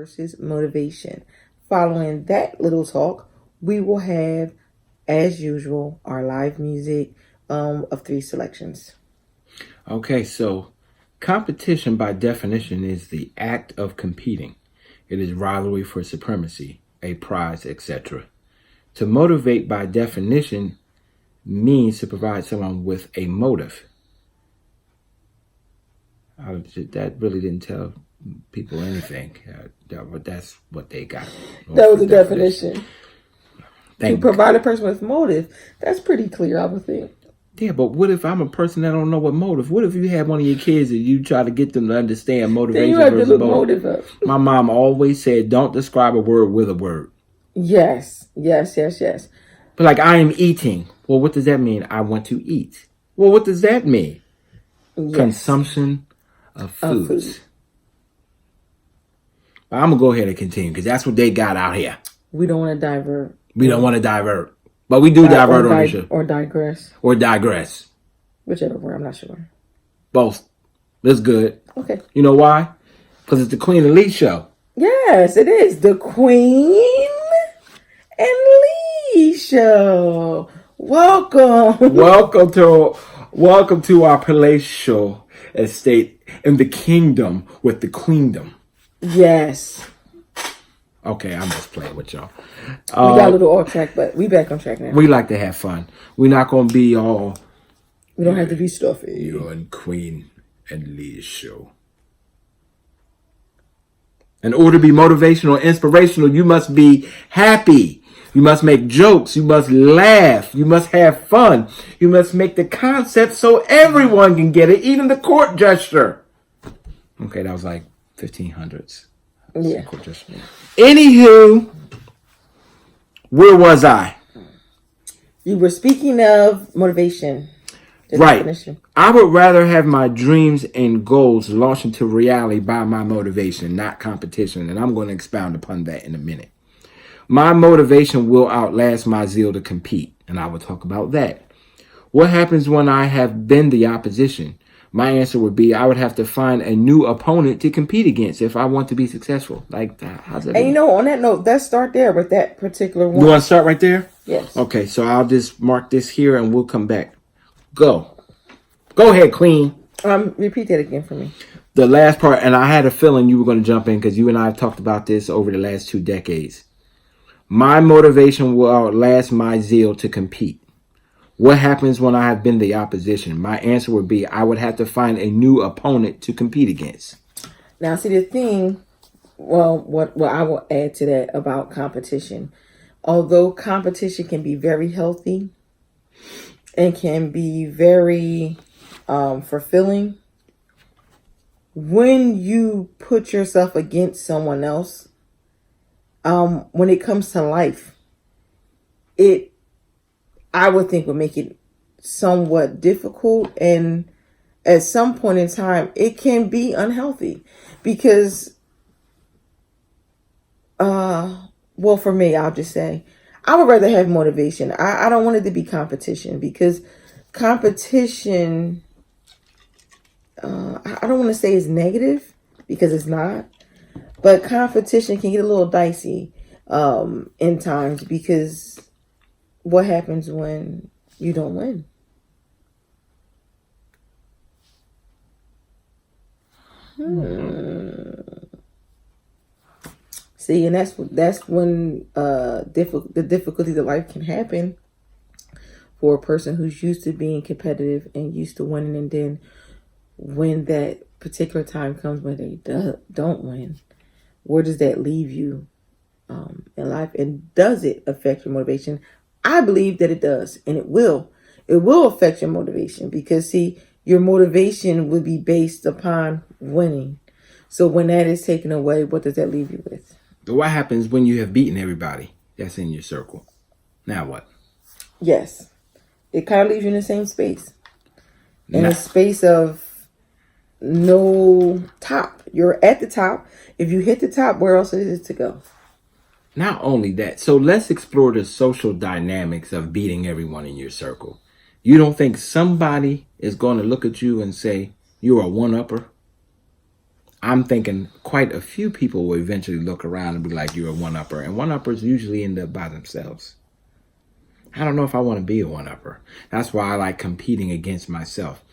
versus motivation. Following that little talk, we will have, as usual, our live music of 3 selections. Okay, so competition by definition is the act of competing. It is rivalry for supremacy, a prize, etc. To motivate by definition means to provide someone with a motive. That really didn't tell people anything. But that's what they got. That was the definition. To provide a person with motive. That's pretty clear, I would think. Yeah, but what if I'm a person that don't know what motive? What if you have one of your kids and you try to get them to understand motivation then you have versus to look motive up. My mom always said, don't describe a word with a word. Yes. But like, I am eating. Well, what does that mean? I want to eat. Well, what does that mean? Yes. Consumption of foods. But I'm going to go ahead and continue because that's what they got out here. We don't want to divert. But we do divert on the show. Or digress. Whichever word, I'm not sure. Both. That's good. Okay. You know why? Because it's the Queen and Lee show. Yes, it is. The Queen and Lee show. Welcome. Welcome to our palatial estate in the kingdom with the queendom. Yes. Okay, I'm just playing with y'all. We got a little off track, but we back on track now. We like to have fun. We're not going to be all... We don't have to be stuffy. You're on Queen and Lee show. In order to be motivational, inspirational, you must be happy. You must make jokes. You must laugh. You must have fun. You must make the concept so everyone can get it, even the court gesture. Okay, that was like 1500s. Yeah. Anywho, where was I? You were speaking of motivation. Right. Definition. I would rather have my dreams and goals launched into reality by my motivation, not competition. And I'm going to expound upon that in a minute. My motivation will outlast my zeal to compete. And I will talk about that. What happens when I have been the opposition? My answer would be I would have to find a new opponent to compete against if I want to be successful. Like, how's that? And you know, on that note, let's start there with that particular one. You want to start right there? Yes. Okay, so I'll just mark this here and we'll come back. Go ahead, Queen. Repeat that again for me. The last part, and I had a feeling you were going to jump in because you and I have talked about this over the last 2 decades. My motivation will outlast my zeal to compete. What happens when I have been the opposition? My answer would be I would have to find a new opponent to compete against. Now, see, the thing, what I will add to that about competition, although competition can be very healthy and can be very fulfilling, when you put yourself against someone else, when it comes to life, I would think would make it somewhat difficult, and at some point in time, it can be unhealthy because, for me, I'll just say, I would rather have motivation. I don't want it to be competition because competition, I don't want to say it's negative because it's not, but competition can get a little dicey in times because what happens when you don't win? See, and that's when the difficulties of life can happen for a person who's used to being competitive and used to winning, and then when that particular time comes when they don't win, where does that leave you in life? And does it affect your motivation? I believe that it does, and it will. It will affect your motivation because, see, your motivation would be based upon winning. So when that is taken away, what does that leave you with? What happens when you have beaten everybody that's in your circle? Now what? Yes. It kind of leaves you in the same space. In a space of no top. You're at the top. If you hit the top, where else is it to go? Not only that, so let's explore the social dynamics of beating everyone in your circle. You don't think somebody is going to look at you and say, you're a one-upper? I'm thinking quite a few people will eventually look around and be like, you're a one-upper. And one-uppers usually end up by themselves. I don't know if I want to be a one-upper. That's why I like competing against myself.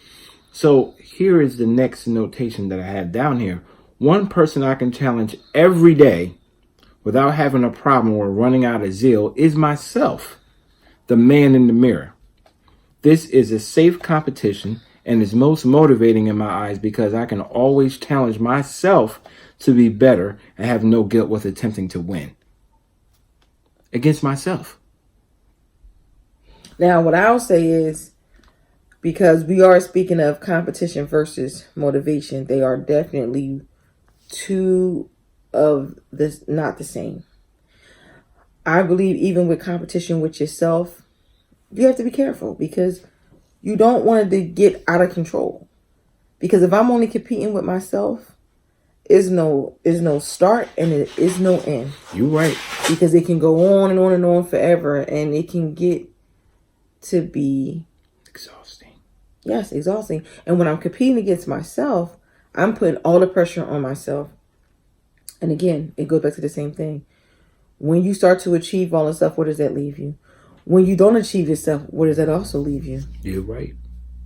So here is the next notation that I had down here. One person I can challenge every day without having a problem or running out of zeal is myself, the man in the mirror. This is a safe competition and is most motivating in my eyes because I can always challenge myself to be better and have no guilt with attempting to win against myself. Now, what I'll say is, because we are speaking of competition versus motivation, they are definitely two of this, not the same. I believe even with competition with yourself, you have to be careful because you don't want it to get out of control. Because if I'm only competing with myself, is no start and it is no end. You're right. Because it can go on and on and on forever, and it can get to be exhausting. Yes, exhausting. And when I'm competing against myself, I'm putting all the pressure on myself. And again, it goes back to the same thing. When you start to achieve all this stuff, where does that leave you? When you don't achieve this stuff, where does that also leave you? You're right.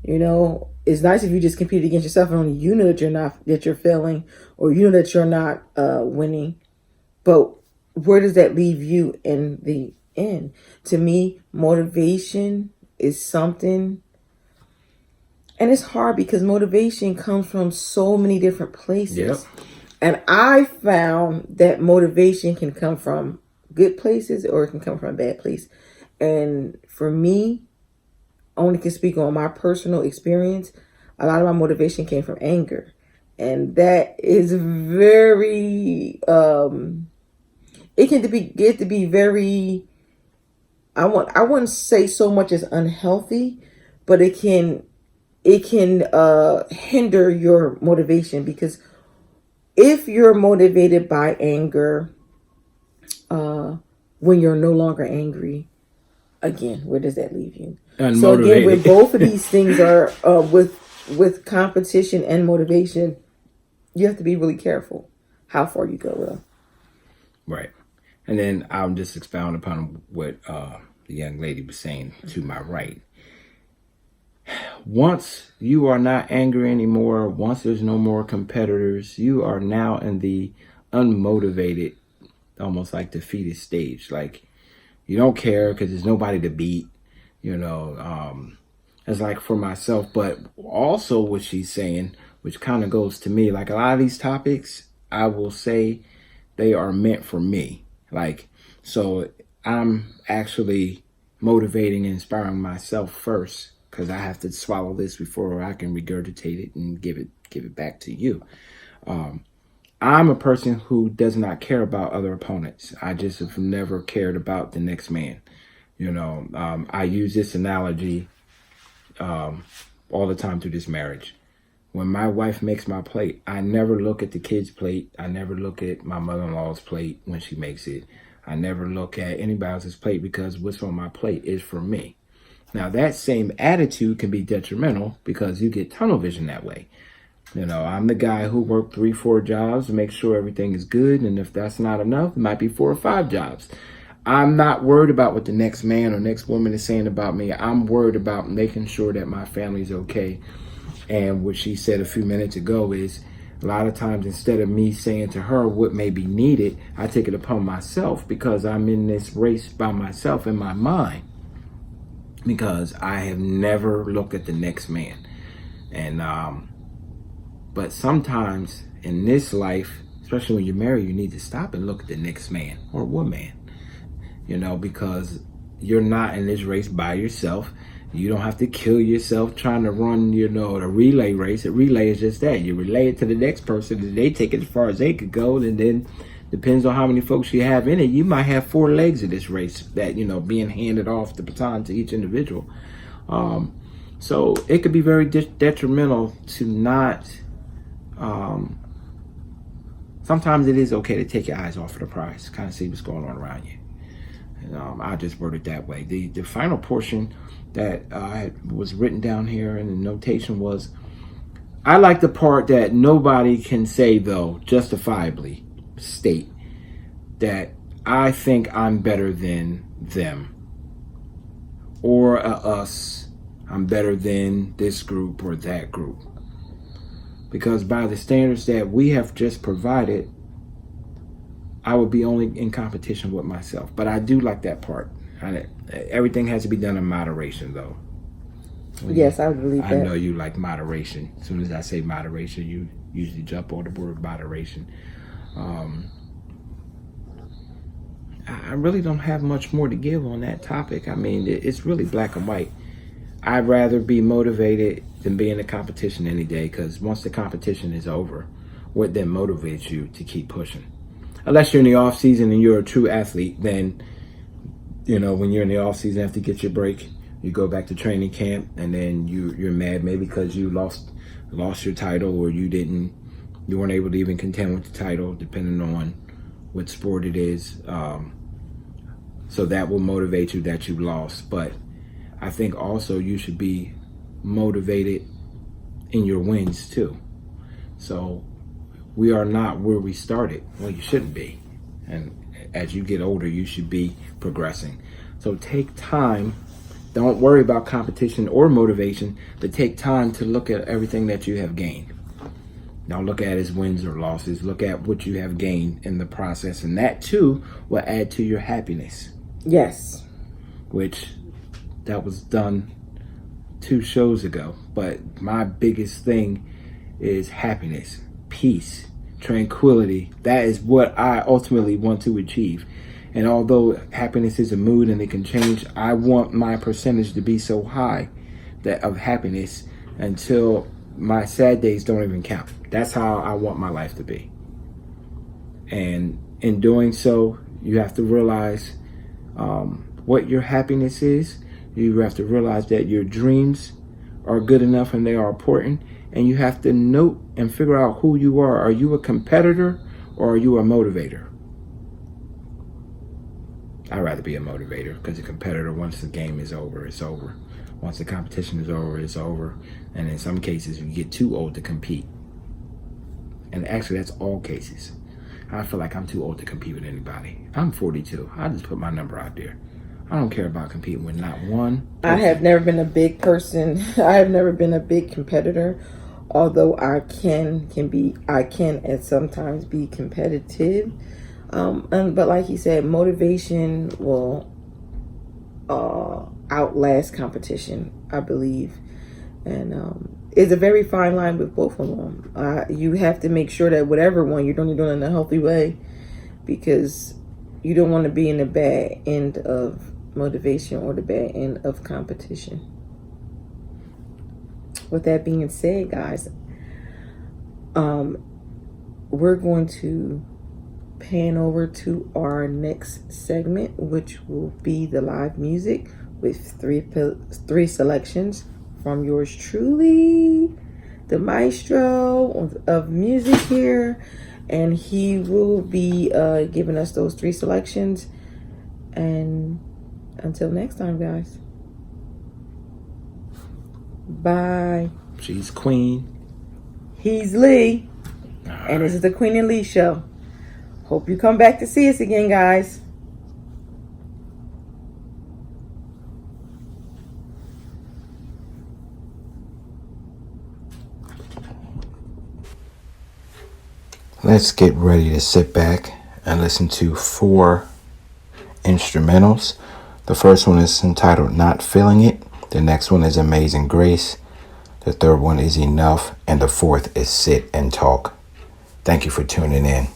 You know, it's nice if you just compete against yourself and only you know that you're failing, or you know that you're not winning. But where does that leave you in the end? To me, motivation is something, and it's hard because motivation comes from so many different places. Yep. And I found that motivation can come from good places or it can come from a bad place. And for me, I only can speak on my personal experience. A lot of my motivation came from anger. And that is very, it can get to be very, I wouldn't say so much as unhealthy, but it can hinder your motivation, because if you're motivated by anger, when you're no longer angry, again, where does that leave you? Unmotivated. So again, with both of these things are with competition and motivation, you have to be really careful how far you go with them. Right. And then I'll just expound upon what the young lady was saying to my right. Once you are not angry anymore, once there's no more competitors, you are now in the unmotivated, almost like defeated stage. Like, you don't care because there's nobody to beat, you know. It's like for myself, but also what she's saying, which kind of goes to me, like a lot of these topics, I will say they are meant for me. Like, so I'm actually motivating and inspiring myself first, because I have to swallow this before I can regurgitate it and give it back to you. I'm a person who does not care about other opponents. I just have never cared about the next man. You know, I use this analogy all the time through this marriage. When my wife makes my plate, I never look at the kids' plate. I never look at my mother-in-law's plate when she makes it. I never look at anybody else's plate, because what's on my plate is for me. Now, that same attitude can be detrimental because you get tunnel vision that way. You know, I'm the guy who worked 3-4 jobs to make sure everything is good. And if that's not enough, it might be 4 or 5 jobs. I'm not worried about what the next man or next woman is saying about me. I'm worried about making sure that my family's okay. And what she said a few minutes ago is, a lot of times, instead of me saying to her what may be needed, I take it upon myself, because I'm in this race by myself in my mind, because I have never looked at the next man. And but sometimes in this life, especially when you're married, you need to stop and look at the next man or woman, you know, because you're not in this race by yourself. You don't have to kill yourself trying to run, you know, the relay race. A relay is just that. You relay it to the next person, and they take it as far as they could go. And then depends on how many folks you have in it. You might have 4 legs of this race that, you know, being handed off the baton to each individual. So it could be very detrimental to not. Sometimes it is okay to take your eyes off of the prize, kind of see what's going on around you. And I just word it that way. The final portion that was written down here in the notation was, I like the part that nobody can say, though, justifiably state that I think I'm better than them or us. I'm better than this group or that group. Because by the standards that we have just provided, I would be only in competition with myself. But I do like that part. Everything has to be done in moderation, though. Yes, I believe that. I know you like moderation. As soon as I say moderation, you usually jump on the word moderation. I really don't have much more to give on that topic. I mean, it's really black and white. I'd rather be motivated than be in a competition any day, because once the competition is over, what then motivates you to keep pushing? Unless you're in the off season and you're a true athlete, then, when you're in the off season after you get your break, you go back to training camp, and then you're mad maybe because you lost your title, or you weren't able to even contend with the title, depending on what sport it is. So that will motivate you that you lost. But I think also you should be motivated in your wins too. So we are not where we started. Well, you shouldn't be. And as you get older, you should be progressing. So take time. Don't worry about competition or motivation, but take time to look at everything that you have gained. Don't look at it as wins or losses. Look at what you have gained in the process. And that too will add to your happiness. Yes. Which that was done 2 shows ago. But my biggest thing is happiness, peace, tranquility. That is what I ultimately want to achieve. And although happiness is a mood and it can change, I want my percentage to be so high of happiness until my sad days don't even count. That's how I want my life to be. And in doing so, you have to realize what your happiness is. You have to realize that your dreams are good enough and they are important. And you have to note and figure out who you are. Are you a competitor or are you a motivator? I'd rather be a motivator, because a competitor, once the game is over, it's over. Once the competition is over, it's over. And in some cases, you get too old to compete. And actually, that's all cases. I feel like I'm too old to compete with anybody. I'm 42. I just put my number out there. I don't care about competing with not one person. I have never been a big person. I have never been a big competitor. Although I can at sometimes be competitive. But like he said, motivation will outlast competition, I believe. And it's a very fine line with both of them. You have to make sure that whatever one you're doing in a healthy way, because you don't want to be in the bad end of motivation or the bad end of competition. With that being said, guys, we're going to pan over to our next segment, which will be the live music with three selections from yours truly, the maestro of music here, and he will be giving us those 3 selections. And until next time, guys, bye. She's Queen. He's Lee, and this is the Queen and Lee Show. Hope you come back to see us again, guys. Let's get ready to sit back and listen to 4 instrumentals. The first one is entitled Not Feeling It. The next one is Amazing Grace. The third one is Enough. And the fourth is Sit and Talk. Thank you for tuning in.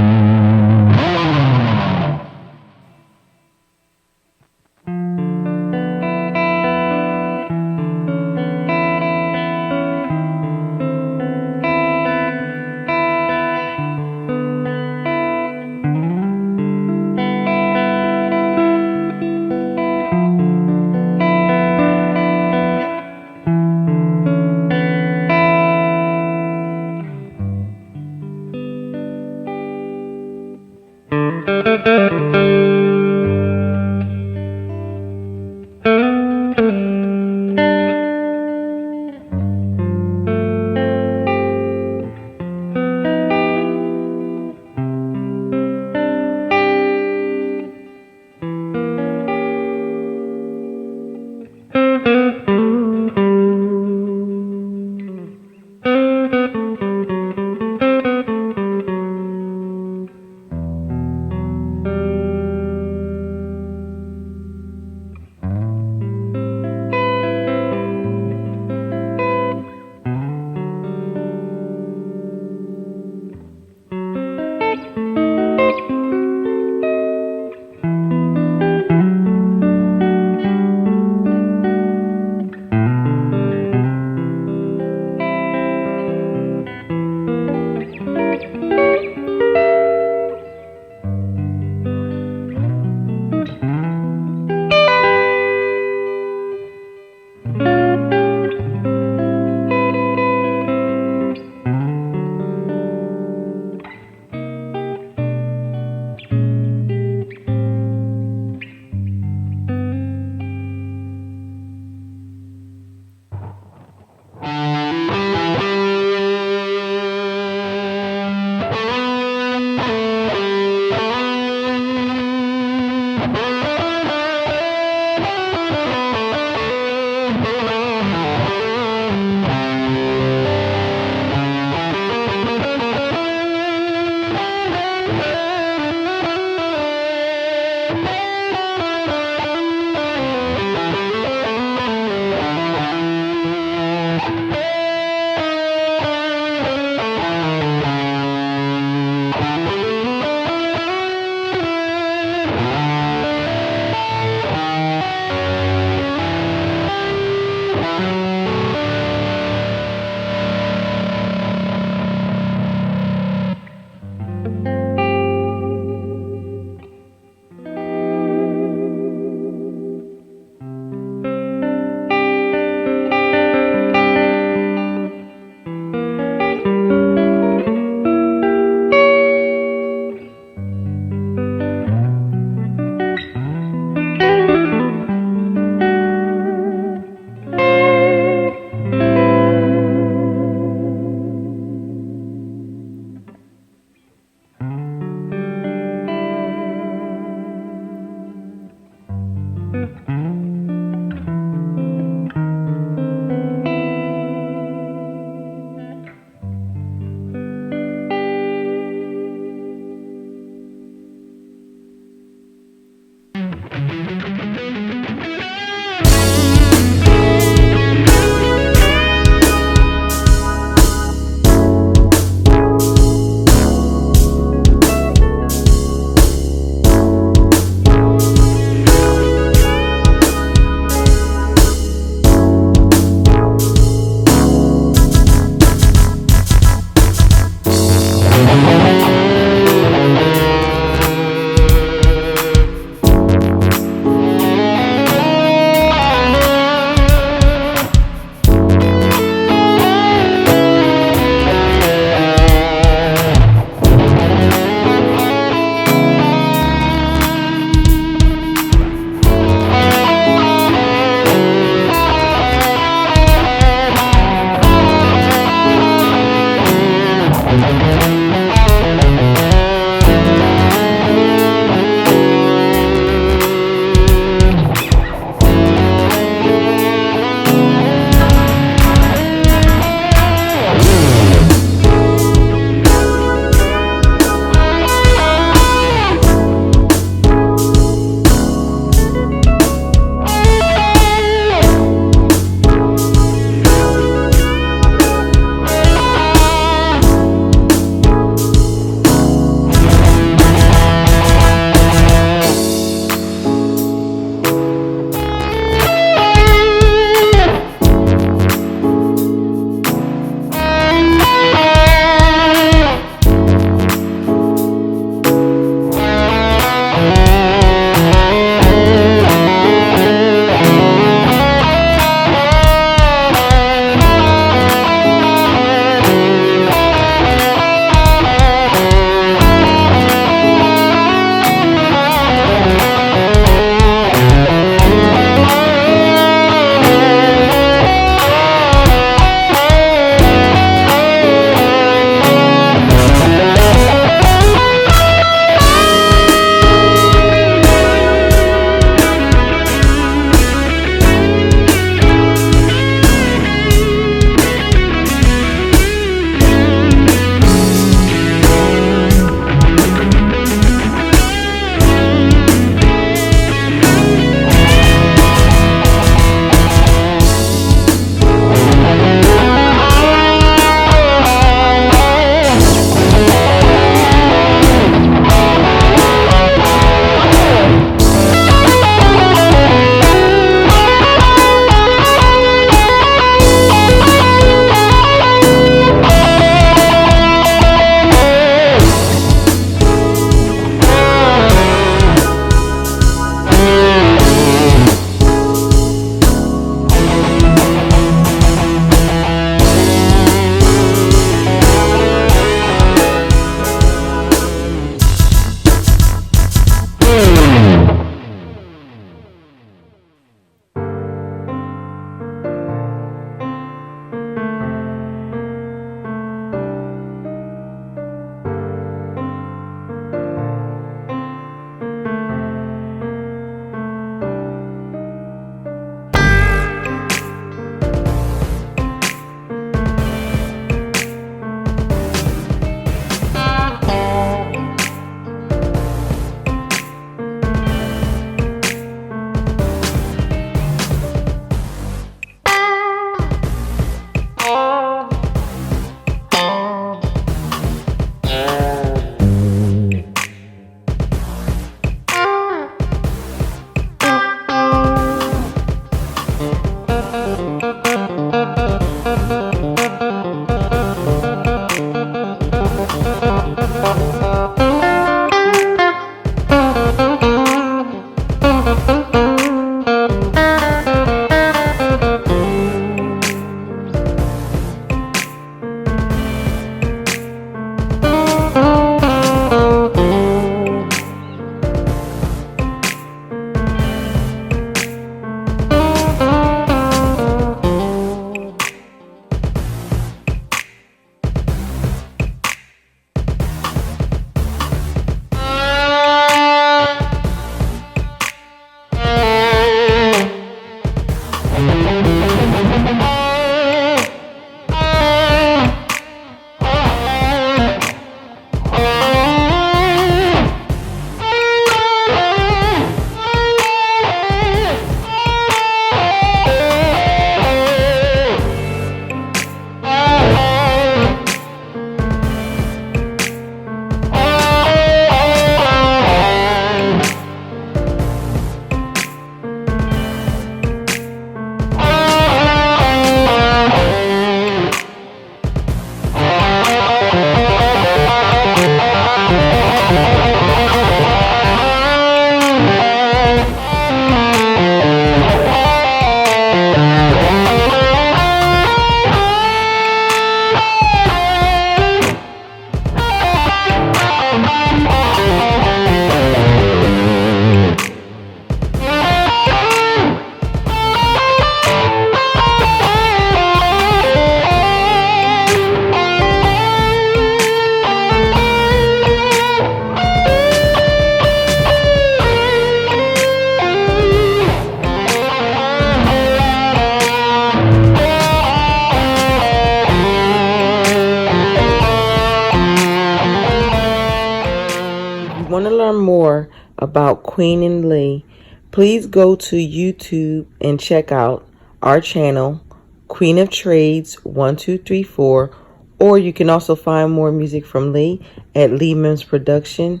you want to learn more about Queen and Lee, please go to YouTube and check out our channel, Queen of Trades 1234, or you can also find more music from Lee at Lee Mims Production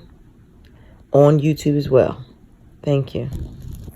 on YouTube as well. Thank you.